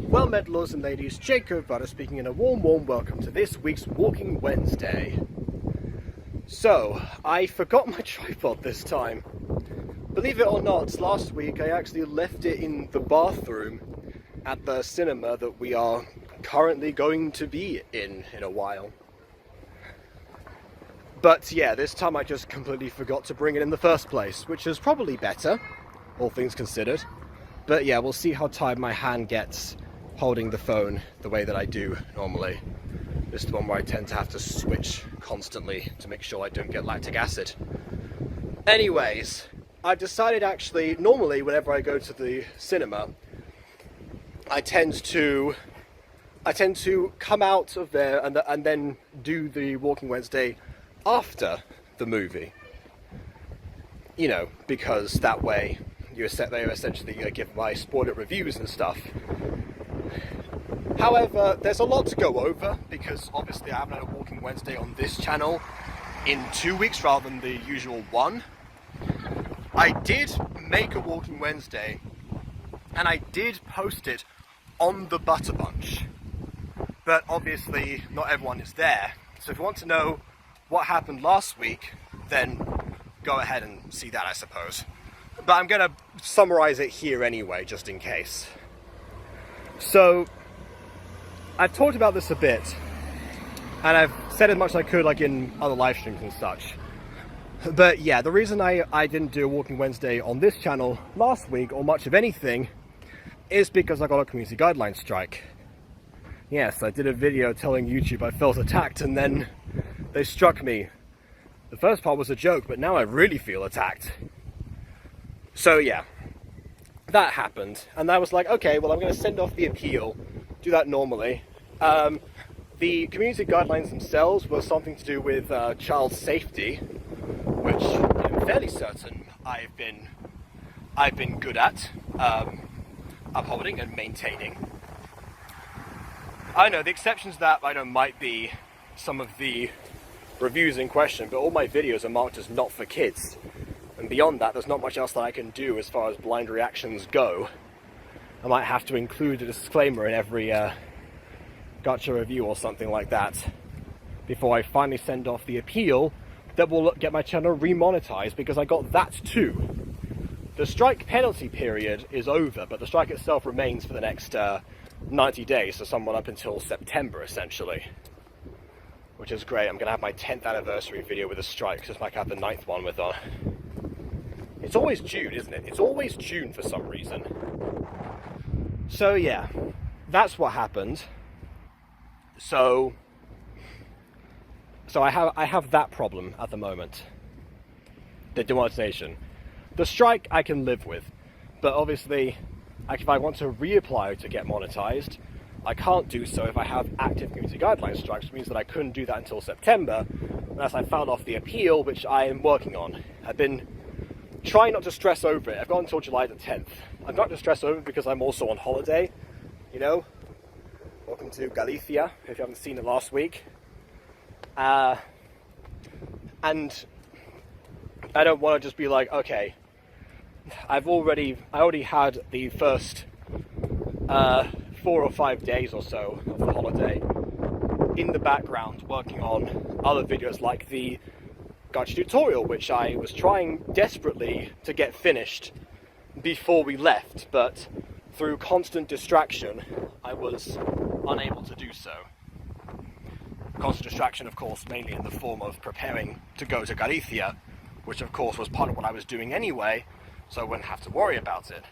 Well met, lords and ladies, Jacob Butter speaking, and a warm welcome to this week's Walking Wednesday. So, I forgot my tripod this time. Believe it or not, last week I actually left it in the bathroom at the cinema that we are currently going to be in a while. But yeah, this time I just completely forgot to bring it in the first place, which is probably better, all things considered. But yeah, we'll see how tired my hand gets holding the phone the way that I do normally. This is the one where I tend to have to switch constantly to make sure I don't get lactic acid. Anyways, I decided actually, normally whenever I go to the cinema, I tend to come out of there and then do the Walking Wednesday after the movie. You know, because that way you essentially give my spoiler reviews and stuff. However, there's a lot to go over because obviously I haven't had a Walking Wednesday on this channel in 2 weeks rather than the usual one. I did make a Walking Wednesday and I did post it on the Butter Bunch, but obviously not everyone is there. So if you want to know what happened last week, then go ahead and see that, I suppose. But I'm going to summarize it here anyway, just in case. So, I've talked about this a bit, and I've said as much as I could like in other live streams and such. But yeah, the reason I didn't do a Walking Wednesday on this channel last week, or much of anything, is because I got a community guideline strike. Yes, I did a video telling YouTube I felt attacked, and then they struck me. The first part was a joke, but now I really feel attacked. So yeah, that happened, and I was like, okay, well I'm going to send off the appeal, do that normally. The community guidelines themselves were something to do with child safety, which I'm fairly certain I've been good at upholding and maintaining. I know the exceptions to that I know might be some of the reviews in question, but all my videos are marked as not for kids. And beyond that, there's not much else that I can do as far as blind reactions go. I might have to include a disclaimer in every gotcha review or something like that before I finally send off the appeal that will get my channel remonetized, because I got that too. The strike penalty period is over, but the strike itself remains for the next 90 days, so somewhat up until September essentially. Which is great. I'm going to have my 10th anniversary video with a strike, just like I have the 9th one with It's always June, isn't it? It's always June for some reason. So yeah, that's what happened. So I have that problem at the moment. The demonetization. The strike I can live with, but obviously, if I want to reapply to get monetized, I can't do so if I have active community guidelines strikes, which means that I couldn't do that until September, unless I filed off the appeal, which I am working on. I've been trying not to stress over it. I've got until July the 10th. I've not to stress over it because I'm also on holiday, you know. Welcome to Galicia, if you haven't seen it last week. And I don't want to just be like, okay, I already had the first 4 or 5 days or so of the holiday in the background working on other videos like the gotcha tutorial, which I was trying desperately to get finished before we left, but through constant distraction I was unable to do so. Constant distraction, of course, mainly in the form of preparing to go to Galicia, which of course was part of what I was doing anyway, so I wouldn't have to worry about it.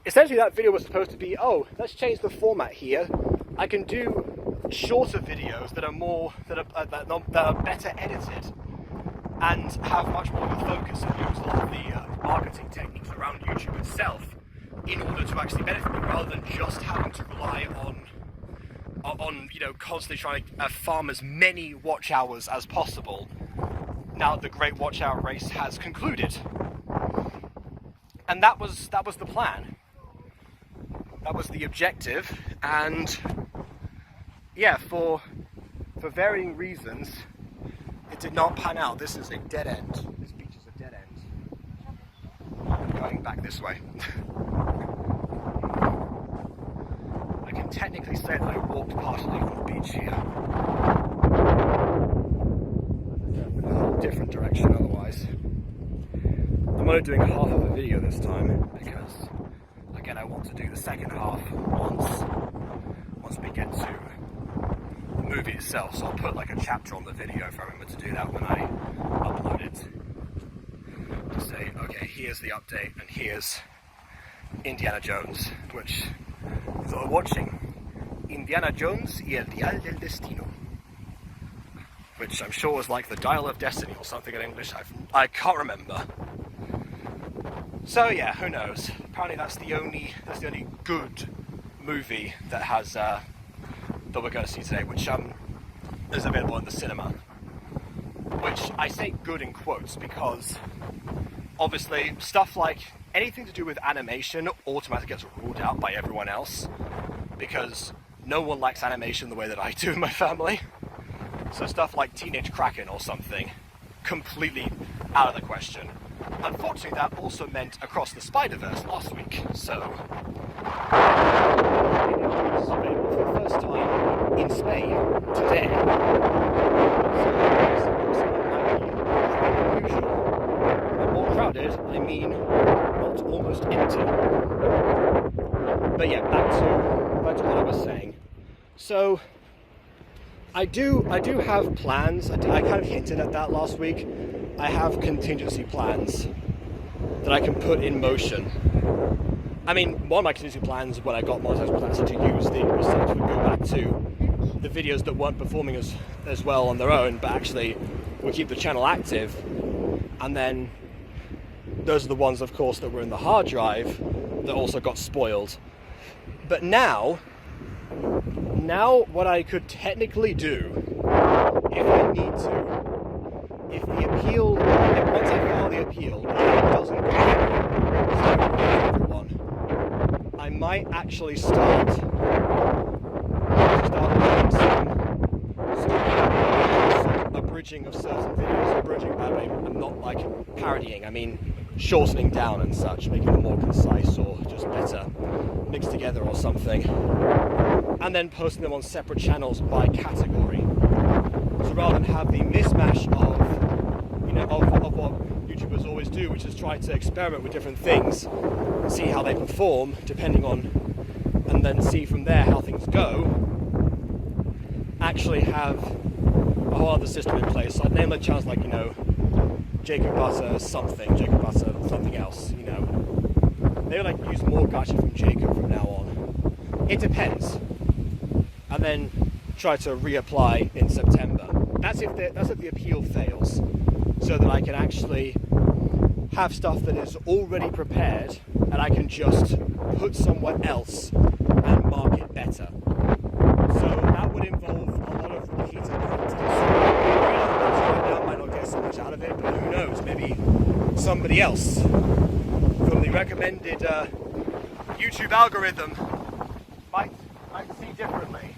Essentially that video was supposed to be, oh, let's change the format here. I can do shorter videos that are better edited and have much more of a focus and use a lot of the marketing techniques around YouTube itself in order to actually benefit me, rather than just having to rely on you know, constantly trying to farm as many watch hours as possible now that the Great Watch Hour race has concluded. And that was the plan. That was the objective, and yeah, for varying reasons, it did not pan out. This is a dead end. This beach is a dead end. I'm going back this way. can technically say that I walked partially on the beach here. A whole different direction otherwise. I'm only doing half of a video this time because, again, I want to do the second half once we get to the movie itself. So I'll put like a chapter on the video if I remember to do that when I upload it. To say, okay, here's the update and here's Indiana Jones, which is what we're watching. Indiana Jones y el Dial del Destino. Which I'm sure was like the Dial of Destiny or something in English. I can't remember. So yeah, who knows? Apparently that's the only good movie that has that we're going to see today, which is available in the cinema. Which I say good in quotes because obviously stuff like anything to do with animation automatically gets ruled out by everyone else because no one likes animation the way that I do in my family. So stuff like Teenage Kraken or something, completely out of the question. Unfortunately, that also meant Across the Spider-Verse last week, so it's available for the first time in Spain today. So more crowded, I mean not almost empty. But yeah, back to what I was saying. So I do have plans. I kind of hinted at that last week. I have contingency plans that I can put in motion. I mean, one of my contingency plans when I got monetized was actually to use the receipts would go back to the videos that weren't performing as well on their own, but actually would keep the channel active. And then those are the ones, of course, that were in the hard drive that also got spoiled. But now what I could technically do, if I need to, if once I file the appeal, if it doesn't go through everyone, I might actually start doing some abridging of certain videos. Abridging, by the way, I'm not like parodying, I mean shortening down and such, making them more concise or just better mixed together or something. And then posting them on separate channels by category. So rather than have the mismatch of what YouTubers always do, which is try to experiment with different things and see how they perform depending on, and then see from there how things go, actually have a whole other system in place. So I'd name the channels like, Jacob Butter something else, Maybe like use more gacha from Jacob from now on. It depends. And then try to reapply in September. That's if the appeal fails, so that I can actually have stuff that is already prepared and I can just put somewhere else and mark it better. So that would involve a lot of repeated content. Right now might not get so much out of it, but who knows? Maybe somebody else from the recommended YouTube algorithm might see differently.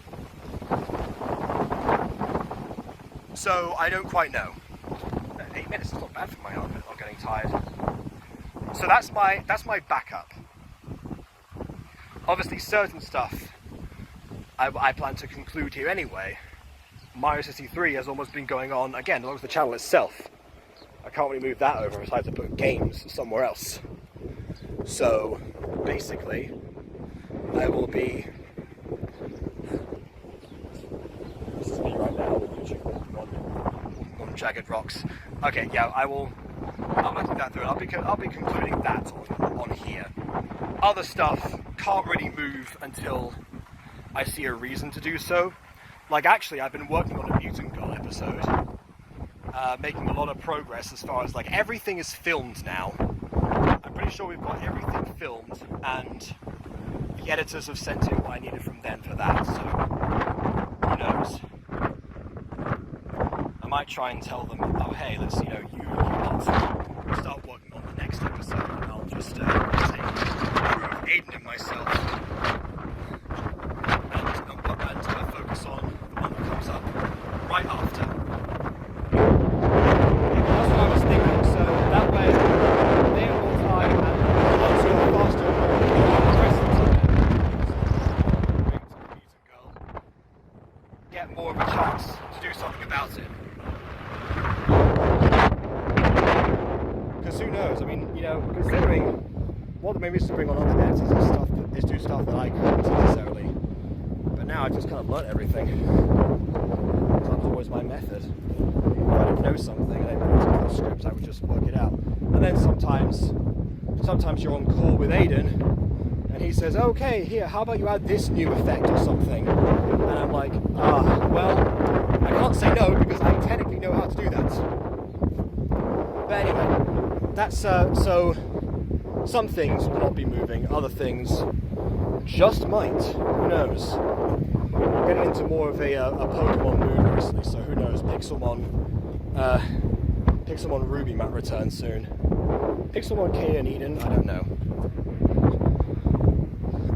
So I don't quite know. 8 minutes is not bad for my arm. I'm getting tired. So that's my backup. Obviously, certain stuff I plan to conclude here anyway. Mario 63 has almost been going on again, as long as the channel itself. I can't really move that over. I decided to put games somewhere else. So basically, I will be. This is me right now with YouTube walking on jagged rocks. Okay, yeah, I'll do that through. I'll be concluding that on here. Other stuff can't really move until I see a reason to do so. Like actually, I've been working on a Mutant Girl episode, making a lot of progress as far as like everything is filmed now. I'm pretty sure we've got everything filmed, and the editors have sent in what I needed from them for that. So who knows? I might try and tell them, oh hey, let's you lot start working on the next episode, and I'll just say improve Aiden and myself, and focus on the one that comes up right after. That's what I was thinking. So that way, they're all time and lots of faster, more aggressive. chance to do something about it. Because who knows? I mean, you know, considering what the main reason to bring on other editors is do stuff that I couldn't necessarily. But now I've just kind of learnt everything. So that was always my method. If I didn't know something, I didn't know the scripts, I would just work it out. And then sometimes you're on call with Aiden, and he says, okay, here, how about you add this new effect or something? And I'm like, well, I can't say no because I technically know how to do that. But anyway, that's, so some things will not be moving, other things just might, who knows. I'm getting into more of a Pokemon mood recently, so who knows, Pixelmon Ruby might return soon. Pixelmon K and Eden, I don't know.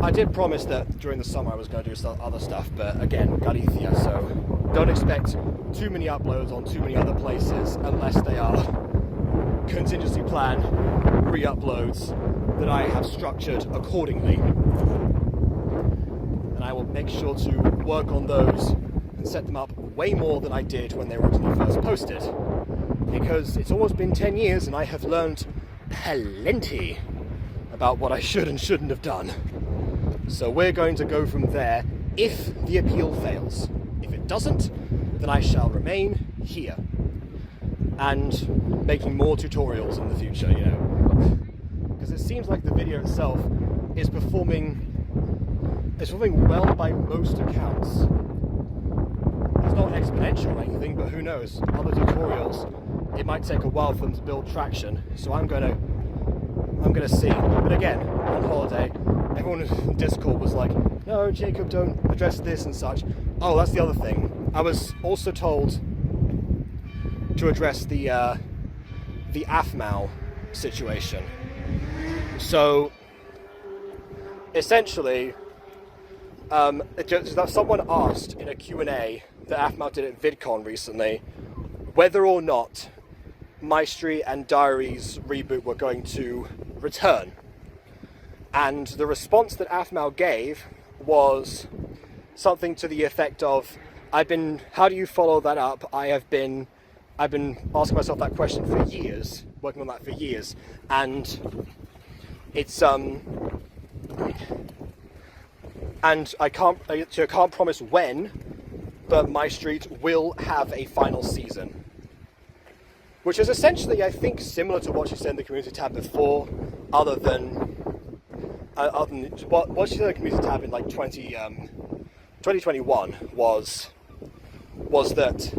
I did promise that during the summer I was going to do some other stuff, but again, Galicia, so don't expect too many uploads on too many other places unless they are contingency plan re-uploads that I have structured accordingly. And I will make sure to work on those and set them up way more than I did when they were originally first posted. Because it's almost been 10 years and I have learned plenty about what I should and shouldn't have done. So we're going to go from there if the appeal fails. If it doesn't, then I shall remain here and making more tutorials in the future, you know. Because it seems like the video itself is performing well by most accounts. It's not exponential or anything, but who knows? Other tutorials, it might take a while for them to build traction. So I'm gonna see. But again, on holiday, everyone in Discord was like, no, Jacob, don't address this and such. Oh, that's the other thing. I was also told to address the Aphmau situation. So, essentially, someone asked in a Q&A that Aphmau did at VidCon recently whether or not MyStreet and Diaries reboot were going to return. And the response that Aphmau gave was something to the effect of, how do you follow that up? I've been asking myself that question for years, working on that for years, and it's and I can't promise when, but MyStreet will have a final season, which is essentially, I think, similar to what she said in the community tab before, other than what she said in the community tab in like 2021 was that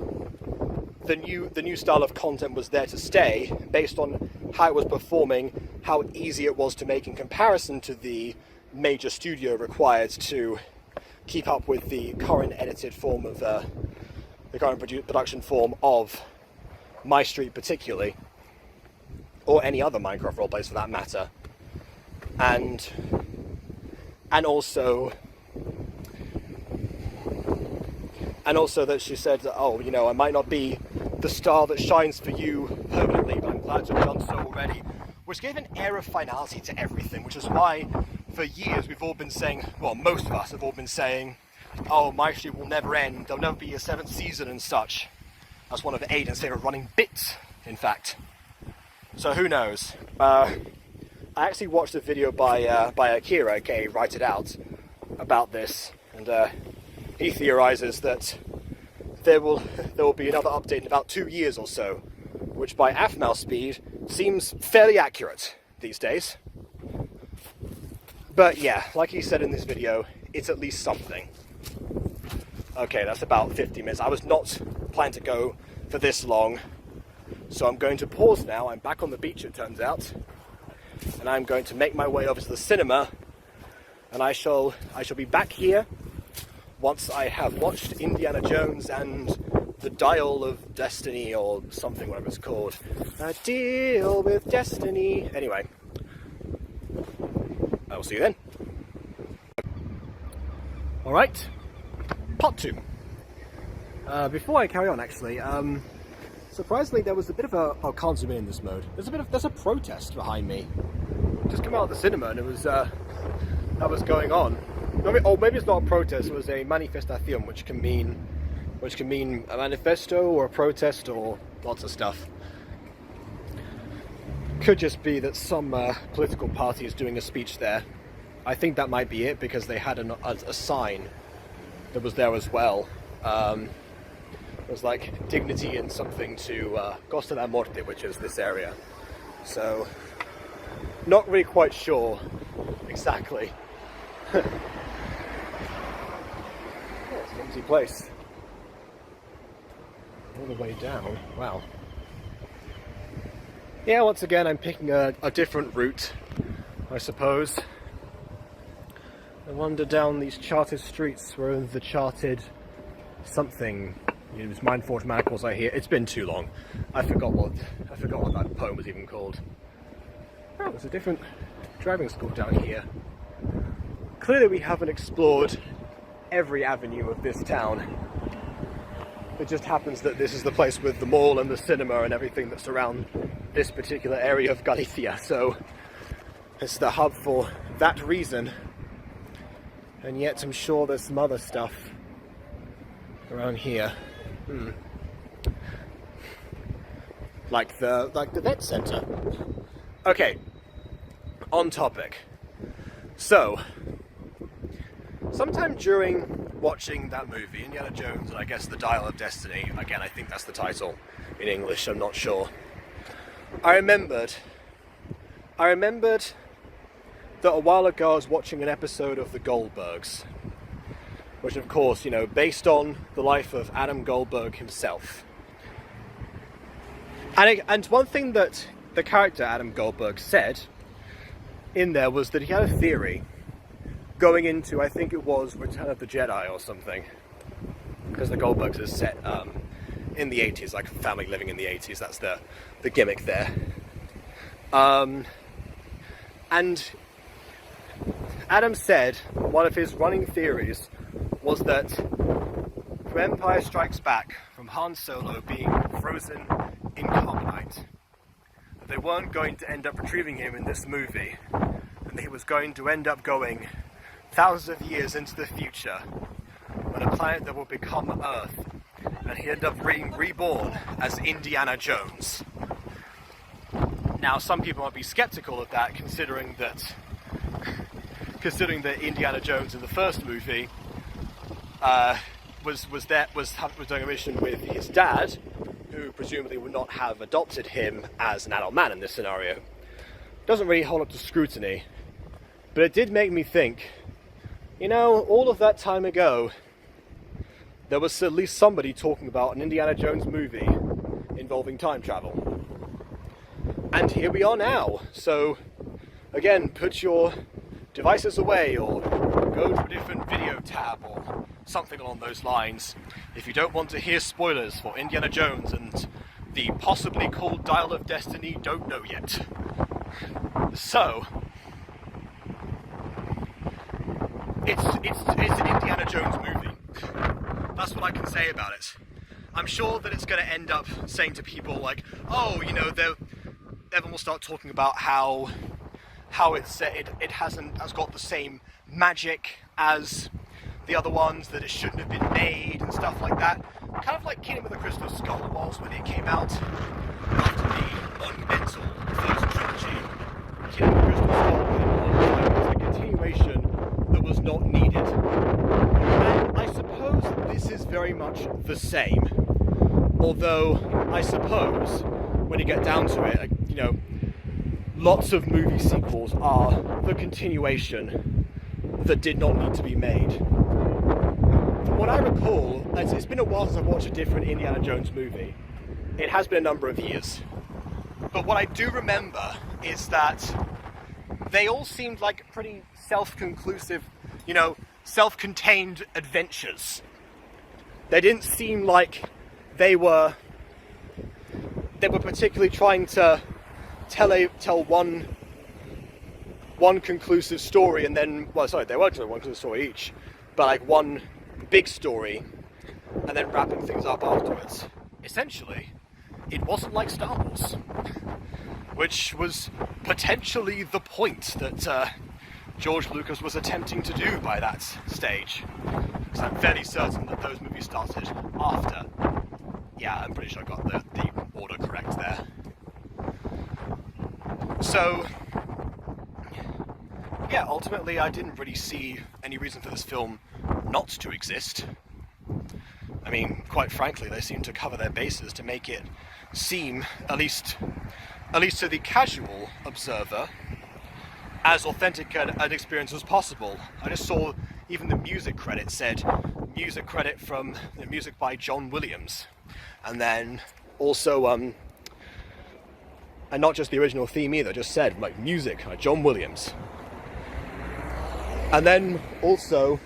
the new style of content was there to stay based on how it was performing, how easy it was to make in comparison to the major studio required to keep up with the current edited form of the current production form of MyStreet particularly, or any other Minecraft roleplays for that matter, and also that she said that, oh, you know, I might not be the star that shines for you permanently, but I'm glad to have done so already, which gave an air of finality to everything, which is why for years we've all been saying, well, most of us have all been saying, oh, MyStreet will never end, there'll never be a 7th season and such. That's one of Aiden's favourite running bits, in fact. So who knows? I actually watched a video by Akira, aka Write It Out, about this, and he theorises that there will be another update in about 2 years or so, which by Aphmau speed seems fairly accurate these days. But yeah, like he said in this video, it's at least something. Okay, that's about 50 minutes. I was not planning to go for this long, so I'm going to pause now. I'm back on the beach, it turns out, and I'm going to make my way over to the cinema, and I shall be back here once I have watched Indiana Jones and the Dial of Destiny, or something, whatever it's called. A Deal with Destiny. Anyway, I will see you then. Alright, part 2. Before I carry on, actually, surprisingly there was a bit of a... I can't zoom in this mode. There's a protest behind me. Just came out of the cinema and it was, that was going on. Or maybe it's not a protest, it was a manifestation, which can mean which can mean a manifesto or a protest or lots of stuff. Could just be that some political party is doing a speech there. I think that might be it, because they had a sign that was there as well. It was like dignity and something to Costa la Morte, which is this area. So, not really quite sure exactly. Oh, it's an empty place. All the way down. Wow. Yeah, once again, I'm picking a different route, I suppose. I wander down these charted streets where the charted something. It was Mind Forged Manacles I hear. It's been too long. I forgot what that poem was even called. Oh, there's a different driving school down here. Clearly we haven't explored every avenue of this town. It just happens that this is the place with the mall and the cinema and everything that's around this particular area of Galicia, so it's the hub for that reason. And yet I'm sure there's some other stuff around here. Like the vet center. Okay, on topic. So, sometime during watching that movie, Indiana Jones and I guess the Dial of Destiny, again I think that's the title in English, I'm not sure. I remembered that a while ago I was watching an episode of The Goldbergs, which of course, you know, based on the life of Adam Goldberg himself. And one thing that the character Adam Goldberg said in there was that he had a theory going into, I think it was Return of the Jedi or something, because the Goldbergs is set in the 80s, like family living in the 80s, that's the gimmick there. And Adam said one of his running theories was that from Empire Strikes Back, from Han Solo being frozen in carbonite, that they weren't going to end up retrieving him in this movie, and that he was going to end up going thousands of years into the future on a planet that will become Earth, and he ended up being reborn as Indiana Jones. Now, some people might be skeptical of that, considering that Indiana Jones in the first movie was doing a mission with his dad, who presumably would not have adopted him as an adult man in this scenario. Doesn't really hold up to scrutiny, but it did make me think, you know, all of that time ago, there was at least somebody talking about an Indiana Jones movie involving time travel. And here we are now. So, again, put your devices away or go to a different video tab or something along those lines if you don't want to hear spoilers for Indiana Jones and the possibly called Dial of Destiny don't know yet. So, it's an Indiana Jones movie. That's what I can say about it. I'm sure that it's going to end up saying to people like, oh, you know, everyone will start talking about how it has got the same magic as the other ones, that it shouldn't have been made and stuff like that. Kind of like Kingdom of the Crystal Skull was when it came out after the monumental first trilogy. Kingdom of the Crystal Skull came on, it was a continuation that was not needed. And I suppose this is very much the same. Although, I suppose, when you get down to it, you know, lots of movie sequels are the continuation that did not need to be made. From what I recall, it's been a while since I've watched a different Indiana Jones movie. It has been a number of years. But what I do remember is that they all seemed like pretty self-conclusive, you know, self-contained adventures. They didn't seem like they were particularly trying to tell one conclusive story and then, well, sorry, they were telling one conclusive story each, but like one big story and then wrapping things up afterwards. Essentially, it wasn't like Star Wars, which was potentially the point that George Lucas was attempting to do by that stage. because I'm fairly certain that those movies started after. Yeah, I'm pretty sure I got the order correct there. So, yeah, ultimately I didn't really see any reason for this film not to exist. I mean, quite frankly, they seem to cover their bases to make it seem, at least to the casual observer, as authentic an experience as possible. I just saw even the music credit said music credit from music by John Williams, and then also and not just the original theme either, just said like music by John Williams, and then also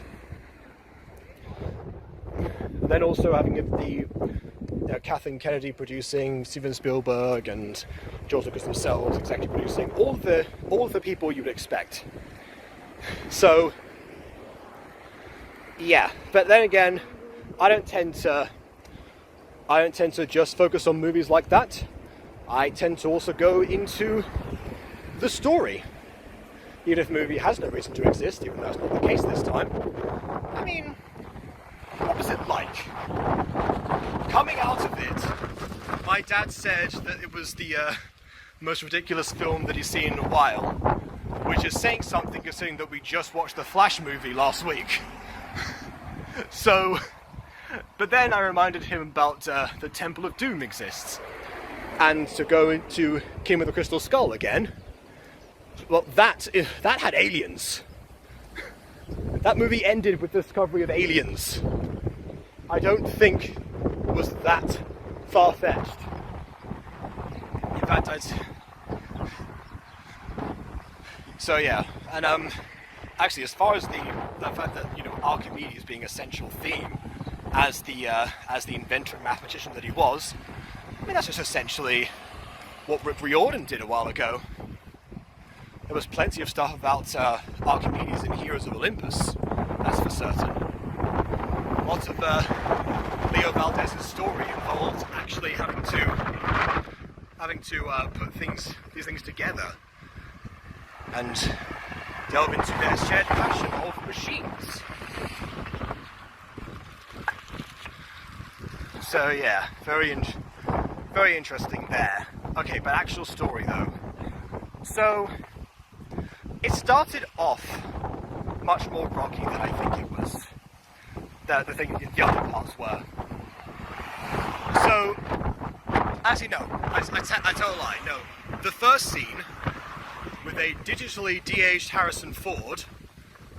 having the Kathleen Kennedy producing, Steven Spielberg and George Lucas themselves executive producing, all of the people you would expect. So yeah, but then again, I don't tend to just focus on movies like that. I tend to also go into the story, even if the movie has no reason to exist, even though that's not the case this time. I mean, what was it like? Coming out of it, my dad said that it was the most ridiculous film that he's seen in a while, which is saying something considering that we just watched the Flash movie last week. So, but then I reminded him about the Temple of Doom exists, and to go into King with the Crystal Skull again, well, that had aliens. That movie ended with the discovery of aliens. I don't think was that far-fetched. In fact, so yeah, and actually, as far as the fact that Archimedes being a central theme as the inventor and mathematician that he was, I mean that's just essentially what Rip Riordan did a while ago. There was plenty of stuff about Archimedes in Heroes of Olympus, that's for certain. Lots of Leo Valdez's story involved actually having to put these things together and delve into their shared passion of machines. So yeah, very interesting there. Okay, but actual story though. So it started off much more rocky than I think it was. The other parts were. So, actually no, I tell a lie. No, the first scene with a digitally de-aged Harrison Ford,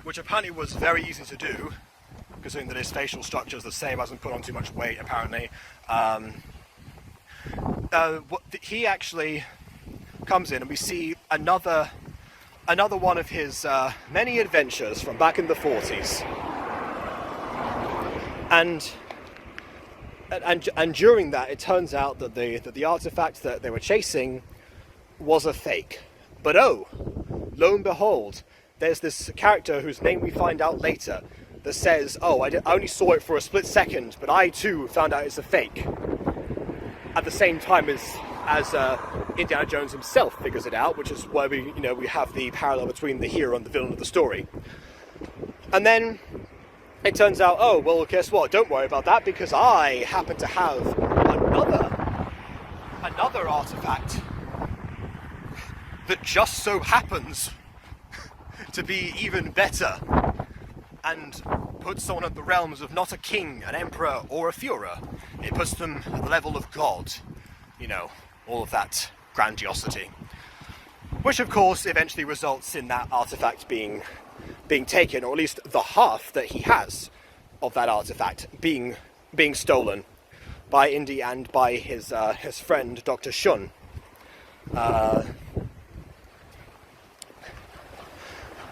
which apparently was very easy to do, considering that his facial structure is the same, hasn't put on too much weight apparently. He actually comes in and we see another one of his many adventures from back in the 40s. And during that, it turns out that the artifact that they were chasing was a fake. But oh, lo and behold, there's this character whose name we find out later that says, oh, I only saw it for a split second, but I too found out it's a fake. At the same time as Indiana Jones himself figures it out, which is why we have the parallel between the hero and the villain of the story. And then it turns out, oh, well, guess what? Don't worry about that, because I happen to have another artifact that just so happens to be even better and puts someone at the realms of not a king, an emperor, or a Führer. It puts them at the level of God. All of that grandiosity. Which, of course, eventually results in that artifact being taken, or at least the half that he has of that artifact being stolen by Indy and by his friend Dr. Shun.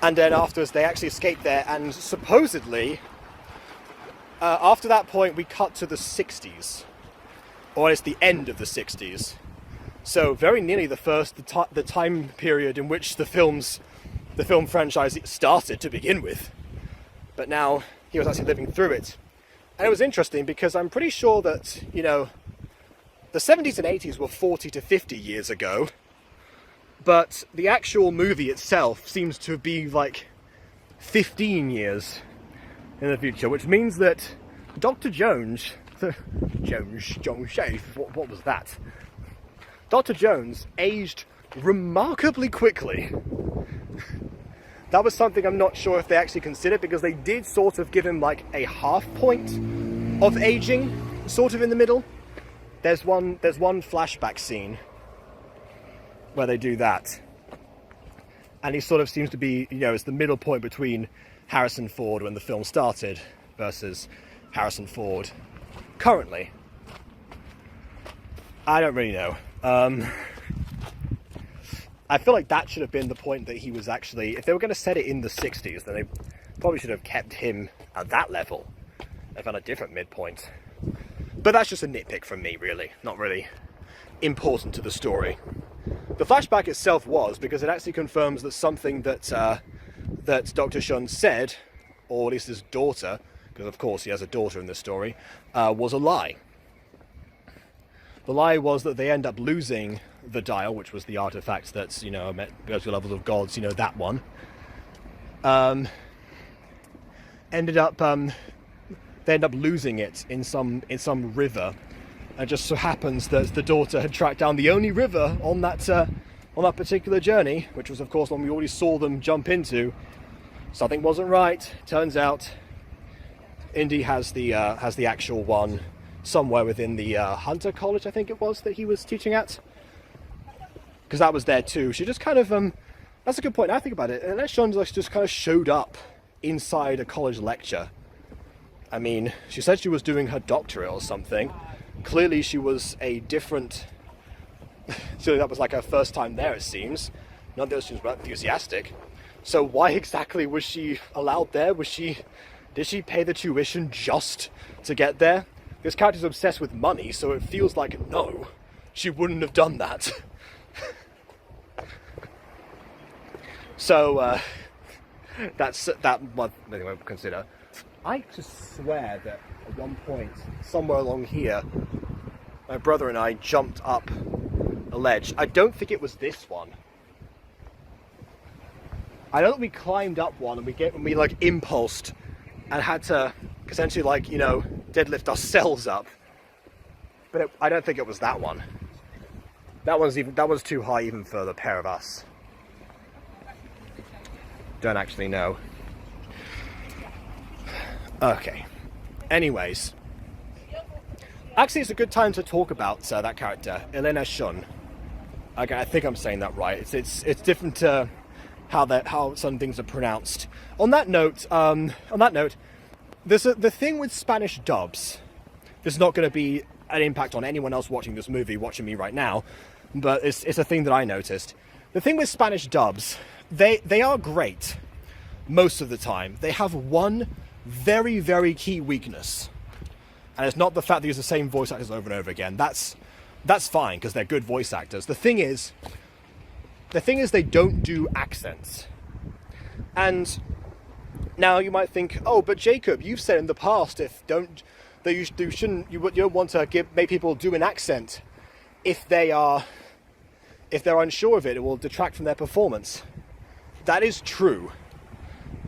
And then afterwards they actually escape there, and supposedly after that point we cut to the 60s, or it's the end of the 60s. So very nearly the time period in which the film franchise started to begin with. But now he was actually living through it. And it was interesting because I'm pretty sure that, the 70s and 80s were 40 to 50 years ago, but the actual movie itself seems to be like 15 years in the future, which means that Dr. Jones, what was that? Dr. Jones aged remarkably quickly. That was something I'm not sure if they actually considered, because they did sort of give him like a half point of aging, sort of in the middle. There's one flashback scene where they do that. And he sort of seems to be, it's the middle point between Harrison Ford when the film started versus Harrison Ford currently. I don't really know. I feel like that should have been the point that he was actually... If they were going to set it in the 60s, then they probably should have kept him at that level and found a different midpoint. But that's just a nitpick from me, really. Not really important to the story. The flashback itself was, because it actually confirms that something that Dr. Shun said, or at least his daughter, because of course he has a daughter in this story, was a lie. The lie was that they end up losing the dial, which was the artifact that's, goes to levels of gods, that one. They end up losing it in some river. And it just so happens that the daughter had tracked down the only river on that particular journey, which was of course one we already saw them jump into. Something wasn't right. Turns out Indy has the actual one somewhere within the Hunter College, I think it was, that he was teaching at. Because that was there too. She just kind of, that's a good point, I think about it. And that Shun just kind of showed up inside a college lecture. I mean, she said she was doing her doctorate or something. Clearly she was a different, so that was like her first time there, it seems. None of those students were enthusiastic. So why exactly was she allowed there? Did she pay the tuition just to get there? This character's obsessed with money, so it feels like, no, she wouldn't have done that. So, that's one thing I would consider. I just swear that at one point, somewhere along here, my brother and I jumped up a ledge. I don't think it was this one. I know that we climbed up one and we like impulsed and had to essentially deadlift ourselves up. But I don't think it was that one. That was too high even for the pair of us. Don't actually know. Okay. Anyways. Actually, it's a good time to talk about that character, Elena Shun. Okay, I think I'm saying that right. It's different to how some things are pronounced. On that note, the thing with Spanish dubs. There's not going to be an impact on anyone else watching this movie, watching me right now, but it's a thing that I noticed. The thing with Spanish dubs, they are great most of the time. They have one very, very key weakness, and it's not the fact that they use the same voice actors over and over again. That's fine because they're good voice actors. The thing is they don't do accents. And now you might think, oh, but Jacob, you've said in the past you don't want to make people do an accent if they're unsure of it. It will detract from their performance. That is true.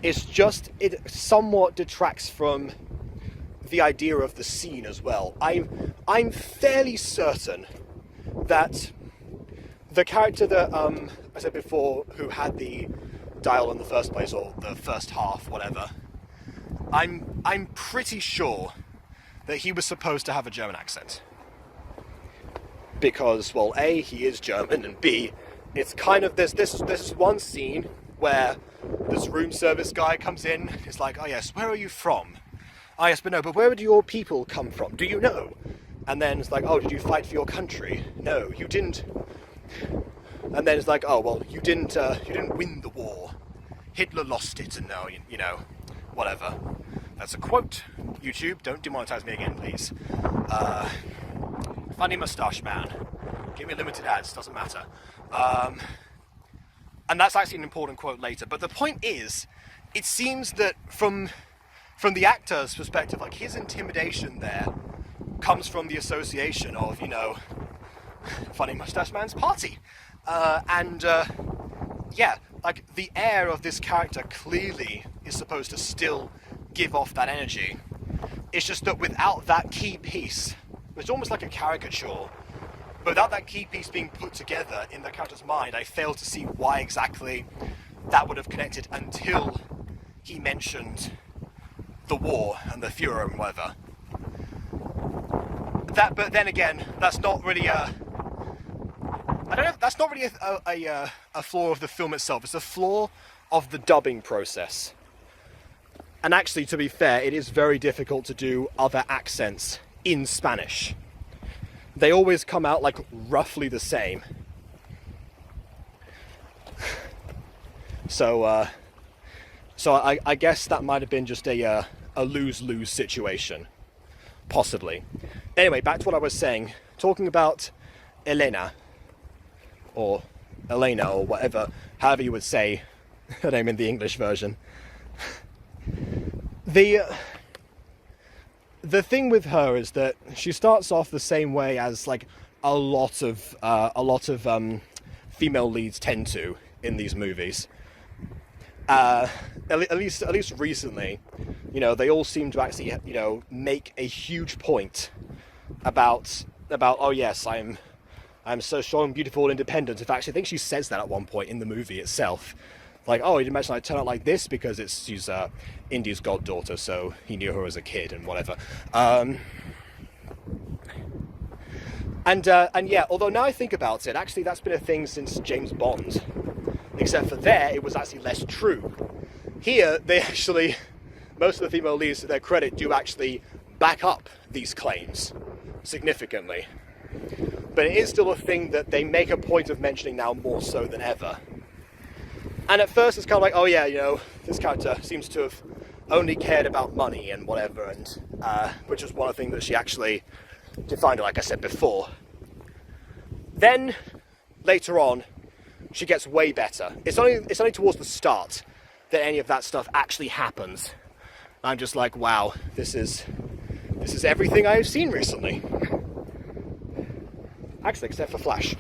It's just it somewhat detracts from the idea of the scene as well. I'm fairly certain that the character that I said before, who had the dial in the first place, or the first half, whatever, I'm pretty sure that he was supposed to have a German accent. Because, well, A, he is German, and B, it's kind of, there's this one scene where this room service guy comes in, it's like, oh yes, where are you from? Oh yes, but no, but where do your people come from? Do you know? And then it's like, oh, did you fight for your country? No, you didn't. And then it's like, oh, well, you didn't win the war. Hitler lost it, and no, whatever. That's a quote. YouTube, don't demonetize me again, please. Funny mustache man. Give me limited ads, doesn't matter. And that's actually an important quote later. But the point is, it seems that from the actor's perspective, like, his intimidation there comes from the association of, Funny Mustache Man's party. Yeah, like, the air of this character clearly is supposed to still give off that energy. It's just that without that key piece, it's almost like a caricature, but without that key piece being put together in the character's mind, I fail to see why exactly that would have connected until he mentioned the war and the Führer and whatever. But then again, that's not really that's not really a flaw of the film itself. It's a flaw of the dubbing process. And actually, to be fair, it is very difficult to do other accents in Spanish. They always come out like roughly the same. So I guess that might have been just a lose-lose situation. Possibly. Anyway, back to what I was saying. Talking about Elena, or whatever, however you would say her name in the English version. The thing with her is that she starts off the same way as like a lot of female leads tend to in these movies. At least recently, they all seem to actually make a huge point about oh yes, I'm so strong, beautiful, and independent. In fact, I think she says that at one point in the movie itself. Like, oh, you didn't imagine I turn out like this because she's Indy's goddaughter, so he knew her as a kid and whatever. And yeah, although now I think about it, actually that's been a thing since James Bond. Except for there, it was actually less true. Here, most of the female leads, to their credit, do actually back up these claims significantly. But it is still a thing that they make a point of mentioning now more so than ever. And at first it's kind of like, oh yeah, this character seems to have only cared about money and whatever, and which was one of the things that she actually defined, like I said before. Then, later on, she gets way better. It's only towards the start that any of that stuff actually happens. I'm just like, wow, this is everything I've seen recently. Actually, except for Flash.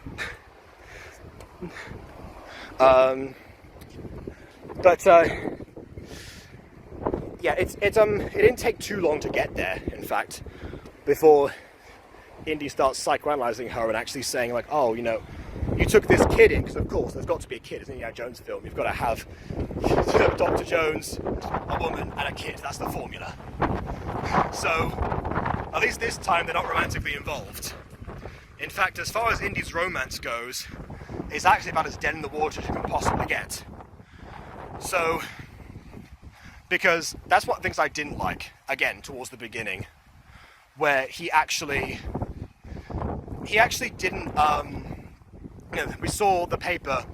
Yeah, it didn't take too long to get there, in fact, before Indy starts psychoanalyzing her and actually saying, like, oh, you took this kid in, because of course there's got to be a kid. It's an Indiana Jones film. You've got to have Dr. Jones, a woman, and a kid. That's the formula. So, at least this time they're not romantically involved. In fact, as far as Indy's romance goes, it's actually about as dead in the water as you can possibly get. So, because that's one of the things I didn't like, again, towards the beginning, where he actually didn't, we saw the paper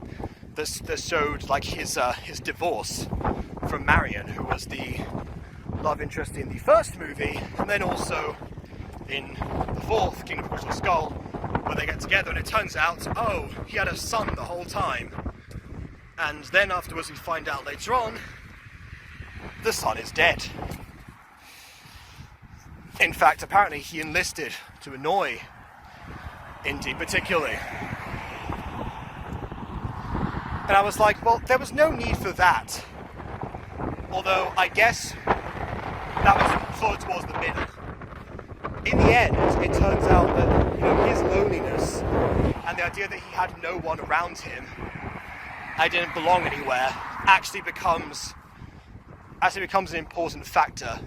that showed like his divorce from Marion, who was the love interest in the first movie, and then also in the fourth, Kingdom of the Crystal Skull, where they get together, and it turns out, oh, he had a son the whole time. And then afterwards we find out later on, the son is dead. In fact, apparently he enlisted to annoy Indy particularly. And I was like, well, there was no need for that. Although, I guess that was sort of towards the middle. In the end, it turns out that his loneliness and the idea that he had no one around him, I didn't belong anywhere, actually becomes an important factor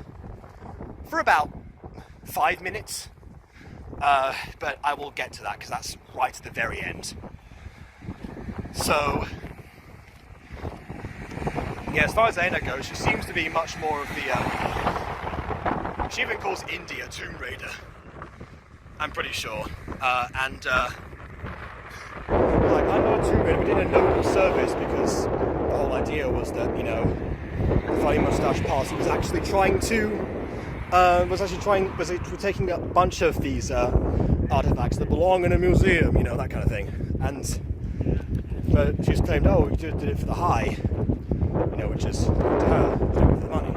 for about 5 minutes. But I will get to that because that's right at the very end. So, yeah, as far as Aina goes, she seems to be much more of the. She even calls Indy a Tomb Raider, I'm pretty sure. Like, I'm not a Tomb Raider, we did a noble service because the whole idea was that, the Funny Moustache Party was actually taking a bunch of these artifacts that belong in a museum, that kind of thing. But she's claimed, oh, we did it for the high, which is to her, we did it for the money.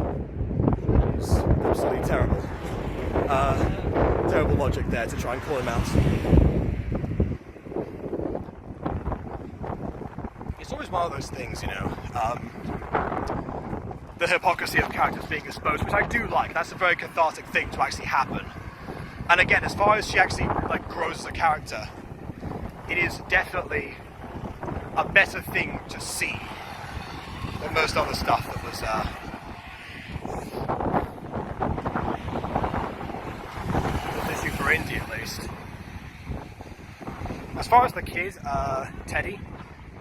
It's absolutely terrible. Terrible logic there to try and call him out. It's always one of those things, the hypocrisy of characters being exposed, which I do like. That's a very cathartic thing to actually happen. And again, as far as she actually like grows as a character, it is definitely a better thing to see than most other stuff that was issue for Indy at least. As far as the kid, Teddy,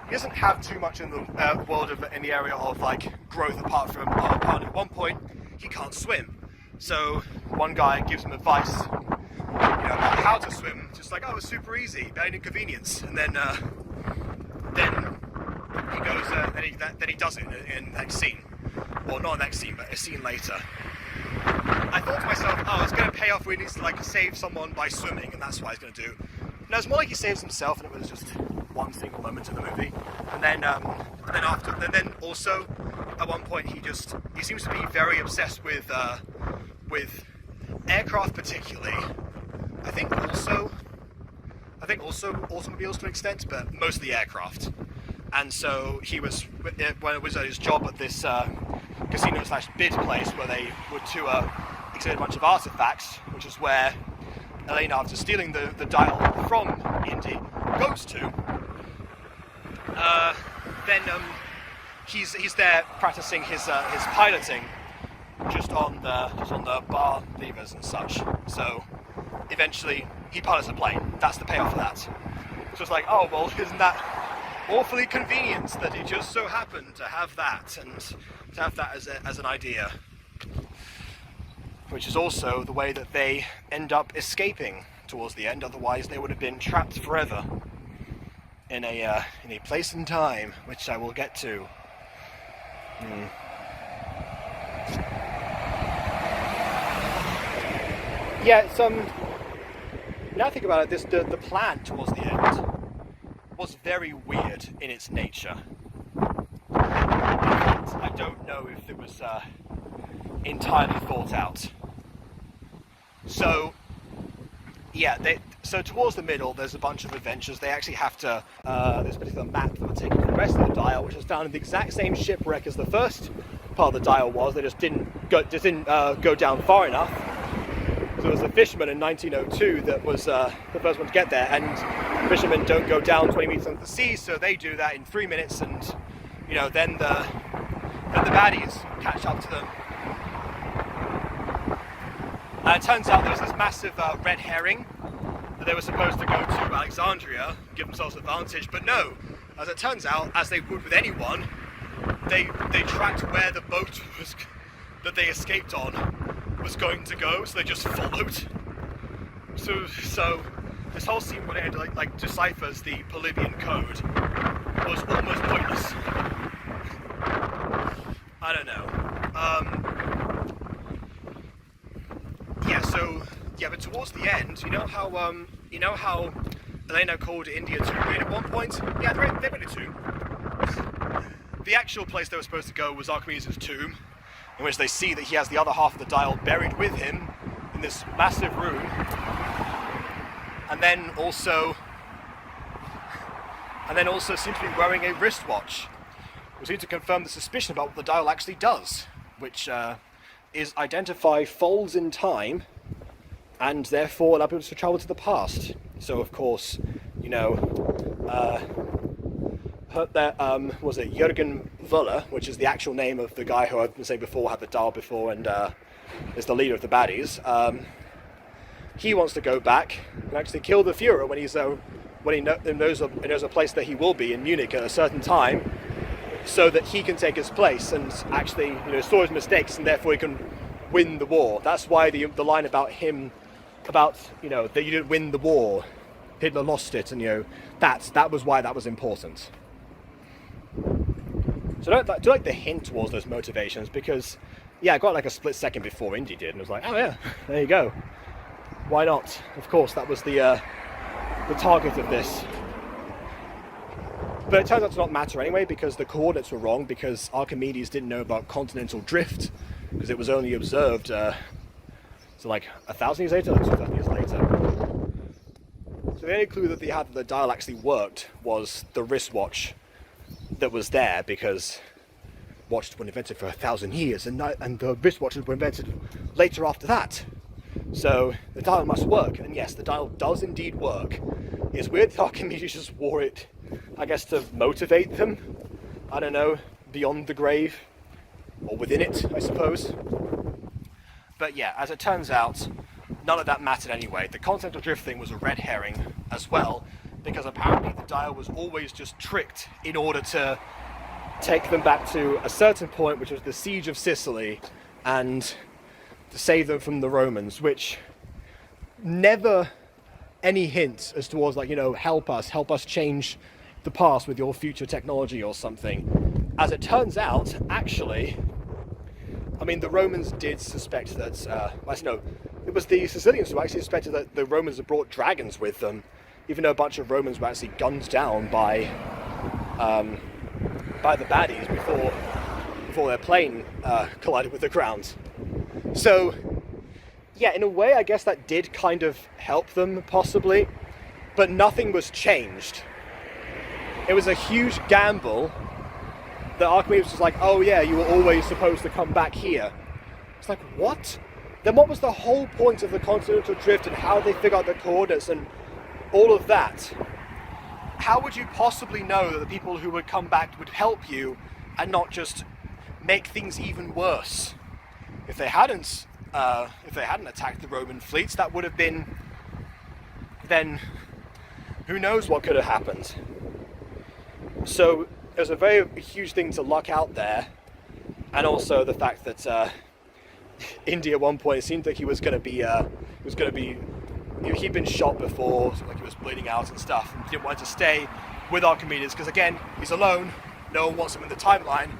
he doesn't have too much in the world in the area of like growth apart from at one point he can't swim. So one guy gives him advice, about how to swim, just like, oh, it's super easy, barely inconvenience, and then he goes, then he does it in the next scene, or not the next scene, but a scene later. I thought to myself, oh, it's going to pay off when he needs to like save someone by swimming, and that's what he's going to do. No, it's more like he saves himself, and it was just one single moment in the movie. And then also at one point he seems to be very obsessed with aircraft, particularly. I think also automobiles to an extent, but mostly aircraft. And so he was, when it was at his job at this casino/bid place where they were to exhibit a bunch of artifacts, which is where Elena, after stealing the dial from Indy, goes to. Then he's there practicing his piloting, just on the bar levers and such. So eventually he pilots a plane. That's the payoff for that. So it's like, oh well, isn't that awfully convenient that he just so happened to have that, and to have that as an idea. Which is also the way that they end up escaping towards the end. Otherwise, they would have been trapped forever in a place and time, which I will get to. Yeah, it's now I think about it, the plan towards the end was very weird in its nature. In fact, I don't know if it was entirely thought out. So, yeah, so towards the middle, there's a bunch of adventures. They actually have to, there's a particular map that will take the rest of the dial, which is found in the exact same shipwreck as the first part of the dial was. They just didn't go down far enough. So there was a fisherman in 1902 that was the first one to get there, and fishermen don't go down 20 meters under the sea, so they do that in 3 minutes, and then the baddies catch up to them. And it turns out there was this massive red herring that they were supposed to go to Alexandria, give themselves advantage, but no. As it turns out, as they would with anyone, they tracked where the boat was that they escaped on was going to go, so they just followed. So this whole scene where they had like deciphers the Polybian code was almost pointless. I don't know. But towards the end, you know how Elena called India to raid at one point? Yeah, they went to. The actual place they were supposed to go was Archimedes' tomb, in which they see that he has the other half of the dial buried with him in this massive room, and then also seems to be wearing a wristwatch, which seems to confirm the suspicion about what the dial actually does, which is identify folds in time, and therefore allow people to travel to the past. So of course, was it Jürgen Wöller, which is the actual name of the guy who I've been saying before had the dial before and is the leader of the baddies. He wants to go back and actually kill the Führer when he knows a place that he will be in Munich at a certain time, so that he can take his place and actually saw his mistakes and therefore he can win the war. That's why the line about him that you didn't win the war, Hitler lost it, and that was why that was important. So I do like the hint towards those motivations, because I got like a split second before Indy did, and I was like, oh yeah, there you go. Why not? Of course, that was the target of this. But it turns out to not matter anyway, because the coordinates were wrong, because Archimedes didn't know about continental drift, because it was only observed so like 1,000 years later, or 2,000 years later. So the only clue that they had that the dial actually worked was the wristwatch that was there, because watches were invented for 1,000 years, and the wristwatches were invented later after that. So the dial must work, and yes, the dial does indeed work. It's weird that Archimedes just wore it, I guess, to motivate them. I don't know, beyond the grave, or within it, I suppose. But yeah, as it turns out, none of that mattered anyway. The continental drift thing was a red herring as well, because apparently the dial was always just tricked in order to take them back to a certain point, which was the siege of Sicily, and to save them from the Romans, which never any hint as towards, like, you know, help us change the past with your future technology or something. As it turns out, actually, I mean, the Romans did suspect that, it was the Sicilians who actually suspected that the Romans had brought dragons with them, even though a bunch of Romans were actually gunned down by the baddies before their plane collided with the ground. So, yeah, in a way, I guess that did kind of help them, possibly, but nothing was changed. It was a huge gamble that Archimedes was like, oh yeah, you were always supposed to come back here. It's like, what? Then what was the whole point of the continental drift and how they figure out the coordinates and all of that? How would you possibly know that the people who would come back would help you and not just make things even worse? If they hadn't attacked the Roman fleets, that would have been, then who knows what could have happened. So it was a very huge thing to luck out there, and also the fact that India at one point, it seemed like he was going to be, he'd been shot before, so like he was bleeding out and stuff, and he didn't want to stay with Archimedes because, again, he's alone, no one wants him in the timeline,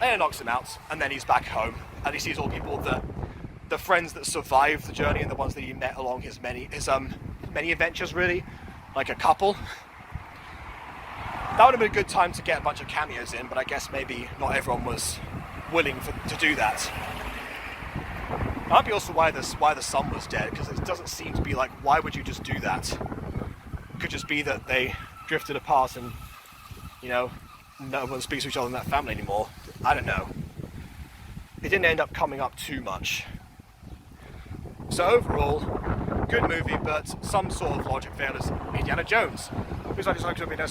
and it knocks him out, and then he's back home, and he sees all people that, the friends that survived the journey and the ones that he met along his many adventures, really, like a couple. That would have been a good time to get a bunch of cameos in, but I guess maybe not everyone was willing to do that. That might be also why the son was dead, because it doesn't seem to be like, why would you just do that? It could just be that they drifted apart and, you know, no one speaks to each other in that family anymore. I don't know. It didn't end up coming up too much. So overall, good movie, but some sort of logic failures. Indiana Jones. Please like, subscribe to the video.